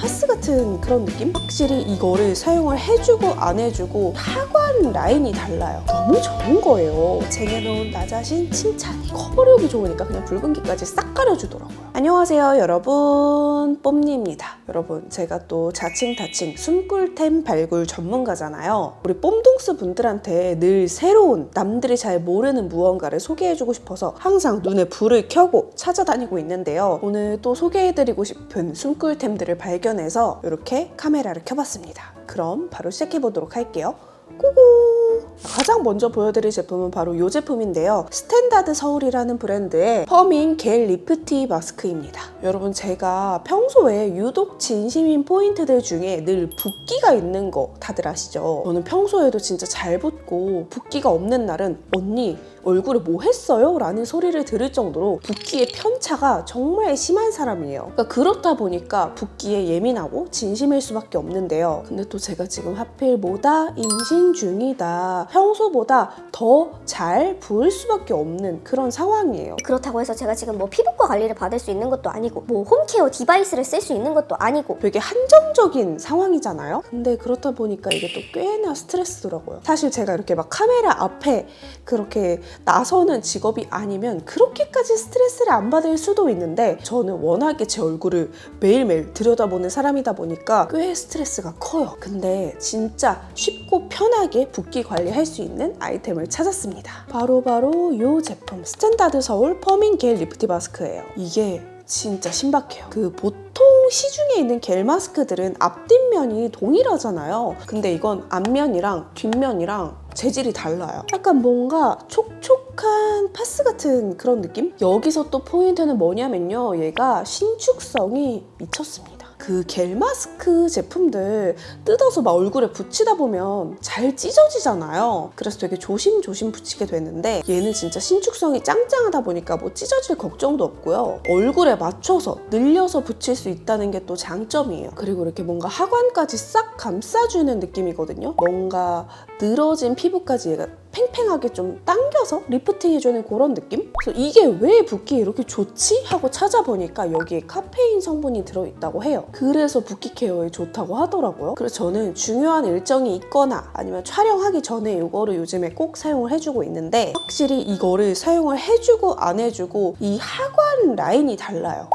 파스 같은 그런 느낌? 확실히 이거를 사용을 해주고 안 해주고 하관 라인이 달라요. 너무 좋은 거예요. 쟁여놓은 나 자신 칭찬이 커버력이 좋으니까 그냥 붉은기까지 싹 가려주더라고요. 안녕하세요 여러분, 뽐니입니다. 여러분, 제가 또 자칭 타칭 숨꿀템 발굴 전문가잖아요. 우리 뽐둥스 분들한테 늘 새로운, 남들이 잘 모르는 무언가를 소개해주고 싶어서 항상 눈에 불을 켜고 찾아다니고 있는데요. 오늘 또 소개해드리고 싶은 숨꿀템들을 발견해서 이렇게 카메라를 켜봤습니다. 그럼 바로 시작해보도록 할게요. 고고! 가장 먼저 보여드릴 제품은 바로 이 제품인데요. 스탠다드 서울이라는 브랜드의 퍼밍 겔 리프티 마스크입니다. 여러분, 제가 평소에 유독 진심인 포인트들 중에 늘 붓기가 있는 거 다들 아시죠? 저는 평소에도 진짜 잘 붓고 붓기가 없는 날은 언니 얼굴에 뭐 했어요? 라는 소리를 들을 정도로 붓기의 편차가 정말 심한 사람이에요. 그러니까 그렇다 보니까 붓기에 예민하고 진심일 수밖에 없는데요. 근데 또 제가 지금 하필 뭐다 임신 중이다, 평소보다 더 잘 부을 수밖에 없는 그런 상황이에요. 그렇다고 해서 제가 지금 뭐 피부과 관리를 받을 수 있는 것도 아니고 뭐 홈케어 디바이스를 쓸 수 있는 것도 아니고 되게 한정적인 상황이잖아요. 근데 그렇다 보니까 이게 또 꽤나 스트레스더라고요. 사실 제가 이렇게 막 카메라 앞에 그렇게 나서는 직업이 아니면 그렇게까지 스트레스를 안 받을 수도 있는데, 저는 워낙에 제 얼굴을 매일매일 들여다보는 사람이다 보니까 꽤 스트레스가 커요. 근데 진짜 쉽고 편하게 붓기 관리할 수 있는 아이템을 찾았습니다. 바로 이 제품, 스탠다드 서울 퍼밍 겔 리프티 마스크예요. 이게 진짜 신박해요. 보통 시중에 있는 겔 마스크들은 앞뒷면이 동일하잖아요. 근데 이건 앞면이랑 뒷면이랑 재질이 달라요. 약간 뭔가 촉촉한 파스 같은 그런 느낌? 여기서 또 포인트는 뭐냐면요, 얘가 신축성이 미쳤습니다. 겔 마스크 제품들 뜯어서 막 얼굴에 붙이다 보면 잘 찢어지잖아요. 그래서 되게 조심조심 붙이게 되는데, 얘는 진짜 신축성이 짱짱하다 보니까 뭐 찢어질 걱정도 없고요. 얼굴에 맞춰서 늘려서 붙일 수 있다는 게 또 장점이에요. 그리고 이렇게 뭔가 하관까지 싹 감싸주는 느낌이거든요. 뭔가 늘어진 피부까지 얘가 팽팽하게 좀 당겨서 리프팅해주는 그런 느낌? 그래서 이게 왜 붓기에 이렇게 좋지? 하고 찾아보니까 여기에 카페인 성분이 들어있다고 해요. 그래서 붓기 케어에 좋다고 하더라고요. 그래서 저는 중요한 일정이 있거나 아니면 촬영하기 전에 이거를 요즘에 꼭 사용을 해주고 있는데, 확실히 이거를 사용을 해주고 안 해주고 이 하관 라인이 달라요.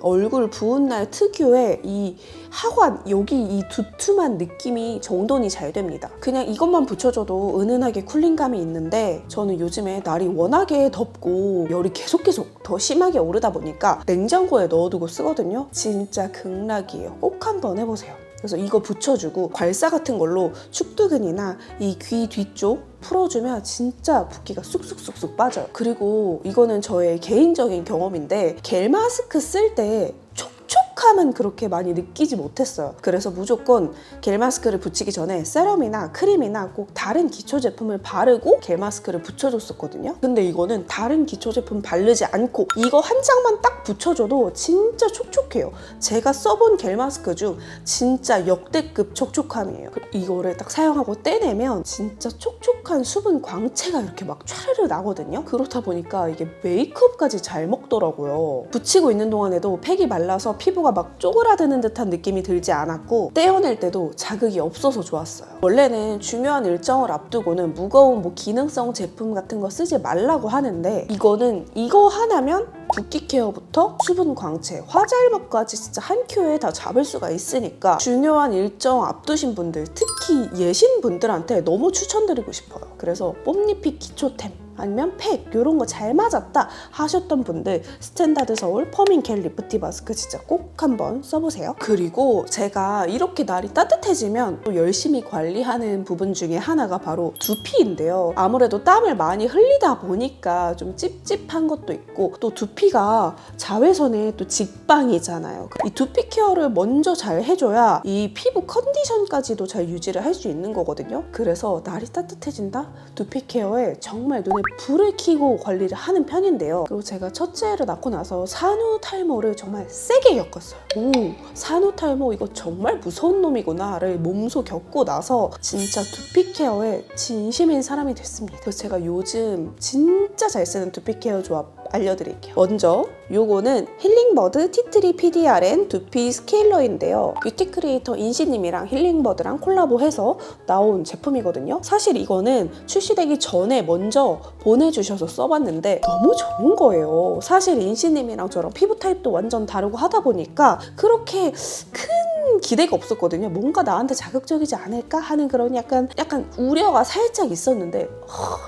얼굴 부은 날 특유의 이 하관, 여기 이 두툼한 느낌이 정돈이 잘 됩니다. 그냥 이것만 붙여줘도 은은하게 쿨링감이 있는데, 저는 요즘에 날이 워낙에 덥고 열이 계속 더 심하게 오르다 보니까 냉장고에 넣어두고 쓰거든요. 진짜 극락이에요. 꼭 한번 해보세요. 그래서 이거 붙여주고 괄사 같은 걸로 축두근이나 이 귀 뒤쪽 풀어주면 진짜 붓기가 쑥쑥쑥쑥 빠져요. 그리고 이거는 저의 개인적인 경험인데, 겔 마스크 쓸 때 촉촉함은 그렇게 많이 느끼지 못했어요. 그래서 무조건 겔 마스크를 붙이기 전에 세럼이나 크림이나 꼭 다른 기초 제품을 바르고 겔 마스크를 붙여줬었거든요. 근데 이거는 다른 기초 제품 바르지 않고 이거 한 장만 딱 붙여줘도 진짜 촉촉해요. 제가 써본 겔 마스크 중 진짜 역대급 촉촉함이에요. 이거를 딱 사용하고 떼내면 진짜 촉촉한 수분 광채가 이렇게 막 촤르르 나거든요. 그렇다 보니까 이게 메이크업까지 잘 먹더라고요. 붙이고 있는 동안에도 팩이 말라서 피부가 막 쪼그라드는 듯한 느낌이 들지 않았고, 떼어낼 때도 자극이 없어서 좋았어요. 원래는 중요한 일정을 앞두고는 무거운 기능성 제품 같은 거 쓰지 말라고 하는데, 이거는 이거 하나면 붓기 케어부터 수분 광채, 화잘먹까지 진짜 한 큐에 다 잡을 수가 있으니까 중요한 일정 앞두신 분들, 특히 예신 분들한테 너무 추천드리고 싶어요. 그래서 뽐니픽 기초템 아니면 팩 이런 거 잘 맞았다 하셨던 분들, 스탠다드 서울 퍼밍 겔 리프티 마스크 진짜 꼭 한번 써보세요. 그리고 제가 이렇게 날이 따뜻해지면 또 열심히 관리하는 부분 중에 하나가 바로 두피인데요. 아무래도 땀을 많이 흘리다 보니까 좀 찝찝한 것도 있고, 또 두피가 자외선에 또 직방이잖아요. 이 두피 케어를 먼저 잘 해줘야 이 피부 컨디션까지도 잘 유지를 할 수 있는 거거든요. 그래서 날이 따뜻해진다? 두피 케어에 정말 눈에 불을 켜고 관리를 하는 편인데요. 그리고 제가 첫째를 낳고 나서 산후탈모를 정말 세게 겪었어요. 산후탈모 이거 정말 무서운 놈이구나를 몸소 겪고 나서 진짜 두피 케어에 진심인 사람이 됐습니다. 그래서 제가 요즘 진짜 잘 쓰는 두피 케어 조합 알려드릴게요. 먼저 요거는 힐링버드 티트리 PDRN 두피 스케일러인데요. 뷰티 크리에이터 인시님이랑 힐링버드랑 콜라보해서 나온 제품이거든요. 사실 이거는 출시되기 전에 먼저 보내주셔서 써봤는데 너무 좋은 거예요. 사실 인시님이랑 저랑 피부 타입도 완전 다르고 하다 보니까 그렇게 큰 기대가 없었거든요. 뭔가 나한테 자극적이지 않을까 하는 그런 약간 우려가 살짝 있었는데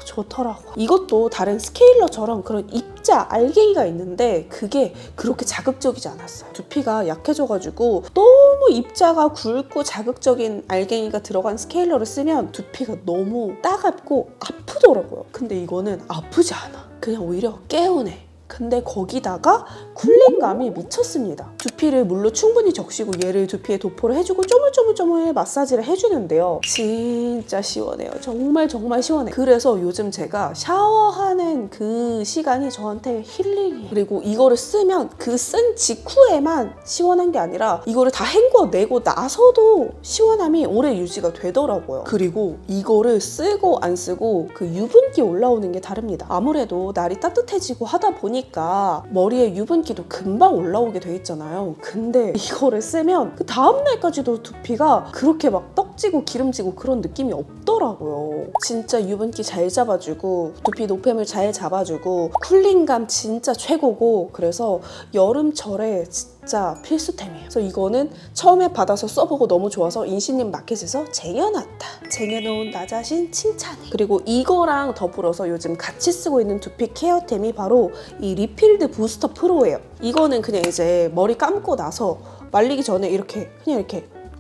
좋더라고. 이것도 다른 스케일러처럼 그런 입자 알갱이가 있는데 그게 그렇게 자극적이지 않았어요. 두피가 약해져가지고 너무 입자가 굵고 자극적인 알갱이가 들어간 스케일러를 쓰면 두피가 너무 따갑고 아프더라고요. 근데 이거는 아프지 않아. 그냥 오히려 개운해. 근데 거기다가 쿨링감이 미쳤습니다. 두피를 물로 충분히 적시고 얘를 두피에 도포를 해주고 쪼물쪼물쪼물 마사지를 해주는데요. 진짜 시원해요. 정말 시원해요. 그래서 요즘 제가 샤워하는 그 시간이 저한테 힐링이에요. 그리고 이거를 쓰면 그 쓴 직후에만 시원한 게 아니라 이거를 다 헹궈내고 나서도 시원함이 오래 유지가 되더라고요. 그리고 이거를 쓰고 안 쓰고 그 유분기 올라오는 게 다릅니다. 아무래도 날이 따뜻해지고 하다 보니까 머리에 유분기도 금방 올라오게 돼 있잖아요. 근데 이거를 쓰면 그 다음날까지도 두피가 그렇게 막 떡지고 기름지고 그런 느낌이 없더라고요. 진짜 유분기 잘 잡아주고 두피 노폐물 잘 잡아주고 쿨링감 진짜 최고고 그래서 여름철에 진짜 필수템이에요. 그래서 이거는 처음에 받아서 써보고 너무 좋아서 인시님 마켓에서 쟁여놨다. 쟁여놓은 나 자신 칭찬해. 그리고 이거랑 더불어서 요즘 같이 쓰고 있는 두피 케어템이 바로 이 리필드 부스터 프로예요. 이거는 그냥 이제 머리 감고 나서 말리기 전에 이렇게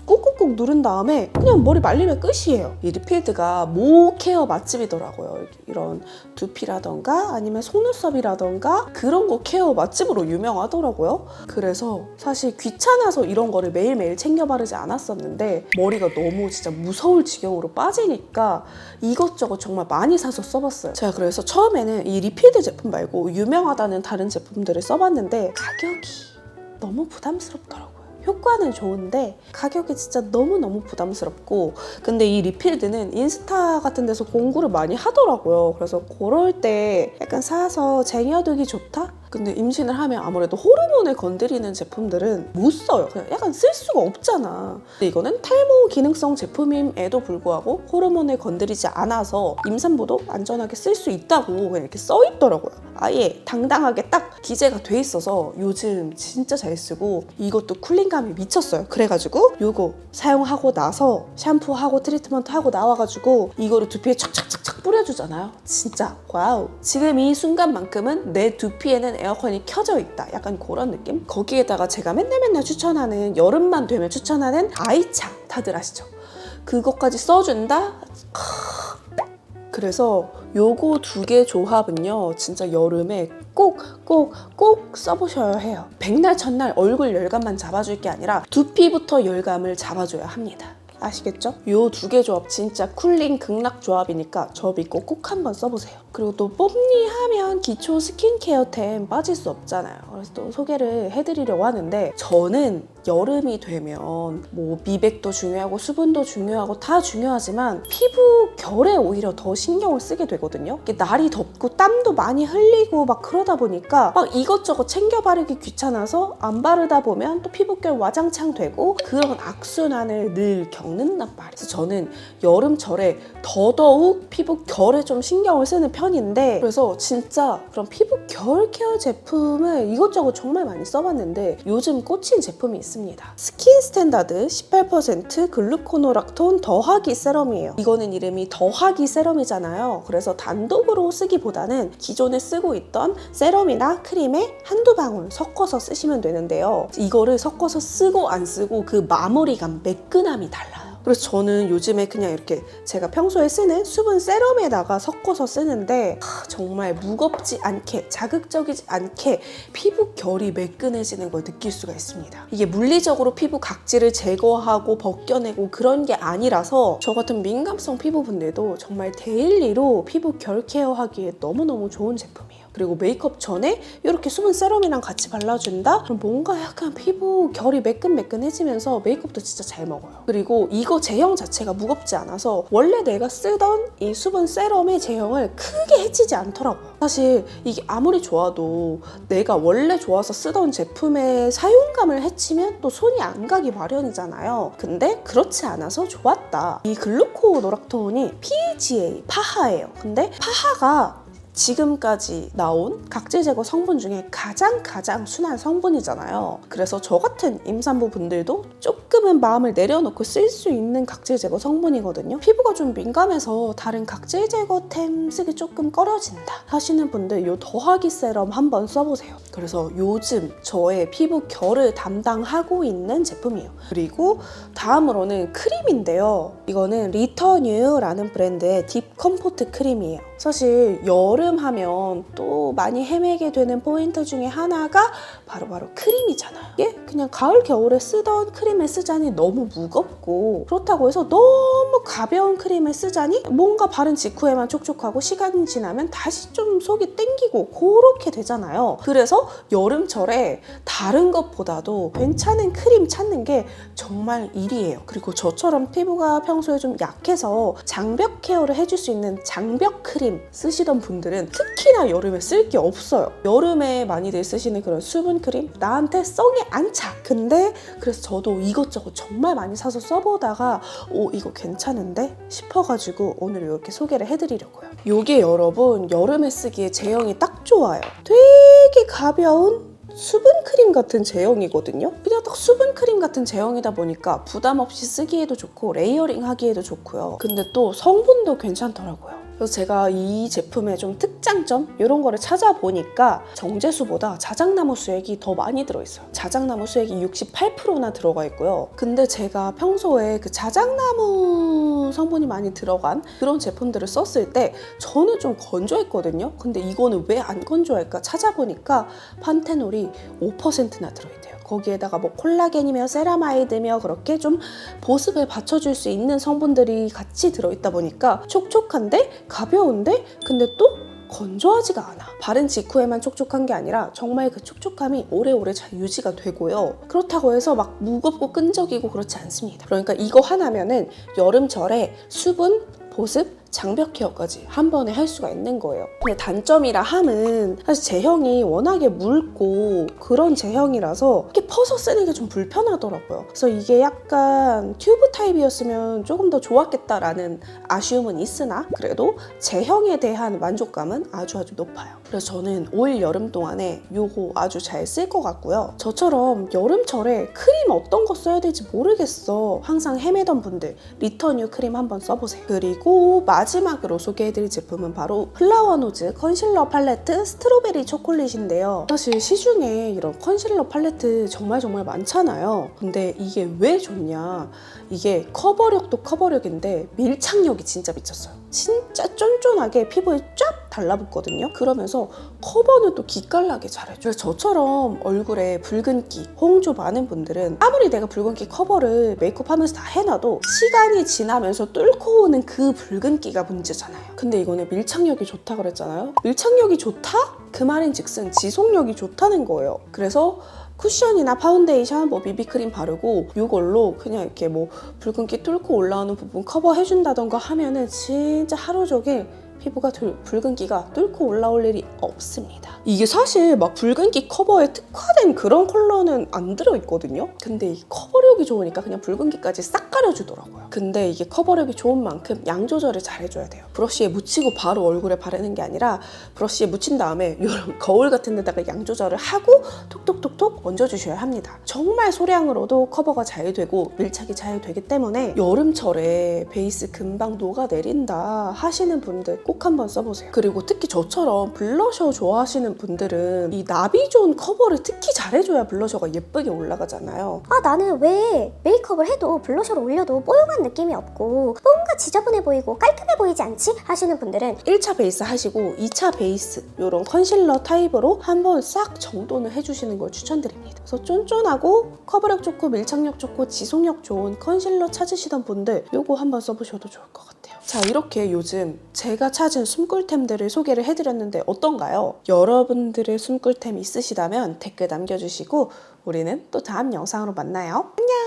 꾹꾹꾹 누른 다음에 그냥 머리 말리면 끝이에요. 이 리필드가 모 케어 맛집이더라고요. 이런 두피라던가 아니면 속눈썹이라던가 그런 거 케어 맛집으로 유명하더라고요. 그래서 사실 귀찮아서 이런 거를 매일매일 챙겨 바르지 않았었는데 머리가 너무 진짜 무서울 지경으로 빠지니까 이것저것 정말 많이 사서 써봤어요. 제가 그래서 처음에는 이 리필드 제품 말고 유명하다는 다른 제품들을 써봤는데 가격이 너무 부담스럽더라고요. 효과는 좋은데 가격이 진짜 너무너무 부담스럽고 근데 이 리필드는 인스타 같은 데서 공구를 많이 하더라고요. 그래서 그럴 때 약간 사서 쟁여두기 좋다? 근데 임신을 하면 아무래도 호르몬을 건드리는 제품들은 못 써요. 그냥 약간 쓸 수가 없잖아. 근데 이거는 탈모 기능성 제품임에도 불구하고 호르몬을 건드리지 않아서 임산부도 안전하게 쓸 수 있다고 그냥 이렇게 써 있더라고요. 아예 당당하게 딱 기재가 돼 있어서 요즘 진짜 잘 쓰고 이것도 쿨링감이 미쳤어요. 그래가지고 요거 사용하고 나서 샴푸하고 트리트먼트 하고 나와가지고 이거를 두피에 착착착착 뿌려주잖아요. 진짜 와우. 지금 이 순간만큼은 내 두피에는 에어컨이 켜져 있다. 약간 그런 느낌? 거기에다가 제가 맨날 추천하는 여름만 되면 추천하는 아이차 다들 아시죠? 그것까지 써준다? 그래서 요거 두 개 조합은요 진짜 여름에 꼭 써보셔야 해요. 백날 첫날 얼굴 열감만 잡아줄 게 아니라 두피부터 열감을 잡아줘야 합니다. 아시겠죠? 요 두 개 조합 진짜 쿨링 극락 조합이니까 저 믿고 꼭 한번 써보세요. 그리고 또 뽐니 하면 기초 스킨케어템 빠질 수 없잖아요. 그래서 또 소개를 해드리려고 하는데 저는 여름이 되면 뭐 미백도 중요하고 수분도 중요하고 다 중요하지만 피부 결에 오히려 더 신경을 쓰게 되거든요. 이게 날이 덥고 땀도 많이 흘리고 막 그러다 보니까 막 이것저것 챙겨 바르기 귀찮아서 안 바르다 보면 또 피부결 와장창 되고 그런 악순환을 늘 겪는단 말이에요. 그래서 저는 여름철에 더더욱 피부 결에 좀 신경을 쓰는 편인데 그래서 진짜 그런 피부 결 케어 제품을 이것저것 정말 많이 써봤는데 요즘 꽂힌 제품이 있습니다. 스킨 스탠다드 18% 글루코노락톤 더하기 세럼이에요. 이거는 이름이 더하기 세럼이잖아요. 그래서 단독으로 쓰기보다는 기존에 쓰고 있던 세럼이나 크림에 한두 방울 섞어서 쓰시면 되는데요. 이거를 섞어서 쓰고 안 쓰고 그 마무리감, 매끈함이 달라요. 그래서 저는 요즘에 그냥 이렇게 제가 평소에 쓰는 수분 세럼에다가 섞어서 쓰는데 정말 무겁지 않게 자극적이지 않게 피부 결이 매끈해지는 걸 느낄 수가 있습니다. 이게 물리적으로 피부 각질을 제거하고 벗겨내고 그런 게 아니라서 저 같은 민감성 피부분들도 정말 데일리로 피부 결 케어하기에 너무너무 좋은 제품이에요. 그리고 메이크업 전에 이렇게 수분 세럼이랑 같이 발라준다? 그럼 뭔가 약간 피부 결이 매끈매끈해지면서 메이크업도 진짜 잘 먹어요. 그리고 이거 제형 자체가 무겁지 않아서 원래 내가 쓰던 이 수분 세럼의 제형을 크게 해치지 않더라고요. 사실 이게 아무리 좋아도 내가 원래 좋아서 쓰던 제품의 사용감을 해치면 또 손이 안 가기 마련이잖아요. 근데 그렇지 않아서 좋았다. 이 글루코 노락톤이 PHA, 파하예요. 근데 파하가 지금까지 나온 각질 제거 성분 중에 가장 순한 성분이잖아요. 그래서 저 같은 임산부 분들도 조금은 마음을 내려놓고 쓸 수 있는 각질 제거 성분이거든요. 피부가 좀 민감해서 다른 각질 제거템 쓰기 조금 꺼려진다 하시는 분들 이 더하기 세럼 한번 써보세요. 그래서 요즘 저의 피부 결을 담당하고 있는 제품이에요. 그리고 다음으로는 크림인데요. 이거는 리터뉴라는 브랜드의 딥 컴포트 크림이에요. 사실 여름 하면 또 많이 헤매게 되는 포인트 중에 하나가 바로 크림이잖아요. 이게 그냥 가을 겨울에 쓰던 크림을 쓰자니 너무 무겁고 그렇다고 해서 너무 가벼운 크림을 쓰자니 뭔가 바른 직후에만 촉촉하고 시간이 지나면 다시 좀 속이 땡기고 그렇게 되잖아요. 그래서 여름철에 다른 것보다도 괜찮은 크림 찾는 게 정말 일이에요. 그리고 저처럼 피부가 평소에 좀 약해서 장벽 케어를 해줄 수 있는 장벽 크림 쓰시던 분들은 특히나 여름에 쓸 게 없어요. 여름에 많이들 쓰시는 그런 수분 크림 나한테 썩이 안 차. 근데 그래서 저도 이것저것 정말 많이 사서 써보다가 이거 괜찮은데 싶어가지고 오늘 이렇게 소개를 해드리려고요. 이게 여러분 여름에 쓰기에 제형이 딱 좋아요. 되게 가벼운 수분 크림 같은 제형이거든요. 그냥 딱 수분 크림 같은 제형이다 보니까 부담 없이 쓰기에도 좋고 레이어링 하기에도 좋고요. 근데 또 성분도 괜찮더라고요. 그래서 제가 이 제품의 좀 특장점 이런 거를 찾아보니까 정제수보다 자작나무 수액이 더 많이 들어있어요. 자작나무 수액이 68%나 들어가 있고요. 근데 제가 평소에 그 자작나무 성분이 많이 들어간 그런 제품들을 썼을 때 저는 좀 건조했거든요. 근데 이거는 왜 안 건조할까 찾아보니까 판테놀이 5%나 들어있대요. 거기에다가 뭐 콜라겐이며 세라마이드며 그렇게 좀 보습을 받쳐줄 수 있는 성분들이 같이 들어있다 보니까 촉촉한데 가벼운데 근데 또 건조하지가 않아. 바른 직후에만 촉촉한 게 아니라 정말 그 촉촉함이 오래오래 잘 유지가 되고요. 그렇다고 해서 막 무겁고 끈적이고 그렇지 않습니다. 그러니까 이거 하나면은 여름철에 수분, 보습, 장벽 케어까지 한 번에 할 수가 있는 거예요. 근데 단점이라 함은 사실 제형이 워낙에 묽고 그런 제형이라서 이렇게 퍼서 쓰는 게 좀 불편하더라고요. 그래서 이게 약간 튜브 타입이었으면 조금 더 좋았겠다라는 아쉬움은 있으나 그래도 제형에 대한 만족감은 아주 높아요. 그래서 저는 올 여름 동안에 이거 아주 잘 쓸 것 같고요. 저처럼 여름철에 크림 어떤 거 써야 될지 모르겠어 항상 헤매던 분들 리터뉴 크림 한번 써보세요. 그리고 마지막으로 소개해드릴 제품은 바로 플라워노즈 컨실러 팔레트 스트로베리 초콜릿인데요. 사실 시중에 이런 컨실러 팔레트 정말 많잖아요. 근데 이게 왜 좋냐, 이게 커버력도 커버력인데 밀착력이 진짜 미쳤어요. 진짜 쫀쫀하게 피부에 쫙 달라붙거든요. 그러면서 커버는 또 기깔나게 잘해줘요. 저처럼 얼굴에 붉은기, 홍조 많은 분들은 아무리 내가 붉은기 커버를 메이크업 하면서 다 해놔도 시간이 지나면서 뚫고 오는 그 붉은기가 문제잖아요. 근데 이거는 밀착력이 좋다 그랬잖아요. 밀착력이 좋다? 그 말인즉슨 지속력이 좋다는 거예요. 그래서 쿠션이나 파운데이션, 뭐 비비크림 바르고 이걸로 그냥 이렇게 뭐 붉은기 뚫고 올라오는 부분 커버해준다던가 하면은 진짜 하루 종일 피부가 붉은기가 뚫고 올라올 일이 없습니다. 이게 사실 막 붉은기 커버에 특화된 그런 컬러는 안 들어있거든요. 근데 이 커버력이 좋으니까 그냥 붉은기까지 싹 가려주더라고요. 근데 이게 커버력이 좋은 만큼 양 조절을 잘 해줘야 돼요. 브러쉬에 묻히고 바로 얼굴에 바르는 게 아니라 브러쉬에 묻힌 다음에 이런 거울 같은 데다가 양 조절을 하고 톡톡톡톡 얹어주셔야 합니다. 정말 소량으로도 커버가 잘 되고 밀착이 잘 되기 때문에 여름철에 베이스 금방 녹아내린다 하시는 분들 꼭 한번 써보세요. 그리고 특히 저처럼 블러셔 좋아하시는 분들은 이 나비존 커버를 특히 잘해줘야 블러셔가 예쁘게 올라가잖아요. 나는 왜 이게 메이크업을 해도 블러셔를 올려도 뽀용한 느낌이 없고 뭔가 지저분해 보이고 깔끔해 보이지 않지? 하시는 분들은 1차 베이스 하시고 2차 베이스 이런 컨실러 타입으로 한번 싹 정돈을 해주시는 걸 추천드립니다. 그래서 쫀쫀하고 커버력 좋고 밀착력 좋고 지속력 좋은 컨실러 찾으시던 분들 요거 한번 써보셔도 좋을 것 같아요. 자, 이렇게 요즘 제가 찾은 숨꿀템들을 소개를 해드렸는데 어떤가요? 여러분들의 숨꿀템 있으시다면 댓글 남겨주시고 우리는 또 다음 영상으로 만나요. 안녕!